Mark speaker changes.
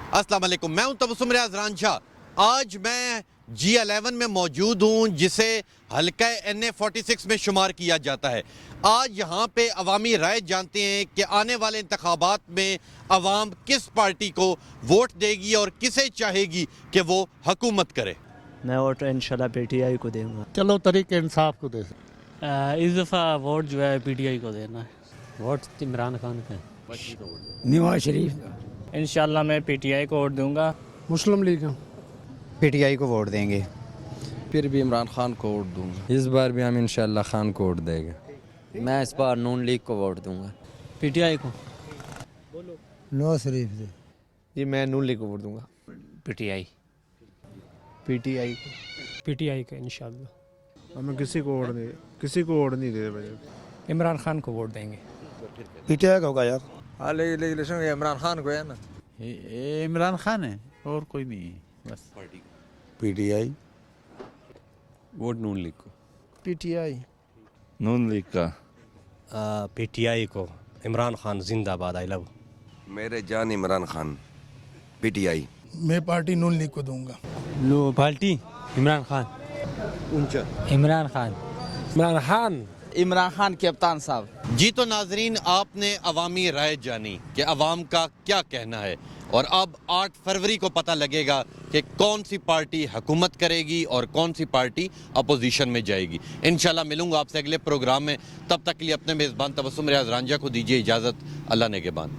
Speaker 1: अस्सलाम वालेकुम, मैं हूं तबस्सुम रियाज रांझा। आज मैं G11 में मौजूद हूं जिसे हल्का NA46 में शुमार किया जाता है। आज यहाँ पे अवामी राय जानते हैं कि आने वाले इंतखाबात में अवाम किस पार्टी को वोट देगी और किसे चाहेगी कि वो हुकूमत करे।
Speaker 2: मैं वोट इंशाल्लाह PTI को दूंगा।
Speaker 3: चलो तरीके इंसाफ को दे सकते।
Speaker 4: इस दफ़ा वोट जो है PTI को देना है।
Speaker 5: वोट इमरान खान का
Speaker 6: नवाज शरीफ।
Speaker 4: इंशाल्लाह मैं PTI को वोट दूंगा।
Speaker 3: मुस्लिम लीग
Speaker 6: PTI को वोट देंगे।
Speaker 7: फिर भी इमरान खान को वोट दूंगा।
Speaker 8: इस बार भी हम इंशाल्लाह खान को वोट देंगे।
Speaker 5: मैं इस बार नून लीग को वोट दूंगा।
Speaker 4: PTI को।
Speaker 6: नवाज शरीफ से।
Speaker 7: जी मैं नून लीग को वोट दूंगा।
Speaker 5: PTI
Speaker 4: PTI का इंशाल्लाह।
Speaker 3: हमें किसी को वोट नहीं दे रहे।
Speaker 5: इमरान खान को वोट देंगे।
Speaker 6: PTI का होगा यार।
Speaker 7: हाँ लेकिन इमरान खान को है ना।
Speaker 9: इमरान खान है और कोई नहीं है बस।
Speaker 3: PTI
Speaker 8: वोट नून लीग को।
Speaker 6: PTI
Speaker 9: नून लीग का
Speaker 5: PTI को। इमरान खान जिंदाबाद, आई लव।
Speaker 10: मेरे जान इमरान खान PTI।
Speaker 6: मैं पार्टी नून लीग को दूंगा।
Speaker 5: लो पार्टी इमरान खान। इमरान खान
Speaker 7: इमरान खान कप्तान साहब।
Speaker 1: जी तो नाजरीन, आपने अवामी राय जानी कि अवाम का क्या कहना है और अब 8 फरवरी को पता लगेगा कि कौन सी पार्टी हुकूमत करेगी और कौन सी पार्टी अपोजिशन में जाएगी। इंशाल्लाह मिलूंगा आपसे अगले प्रोग्राम में। तब तक के लिए अपने मेज़बान तबस्सुम रियाज रांझा को दीजिए इजाज़त। अल्लाह नेगेबान।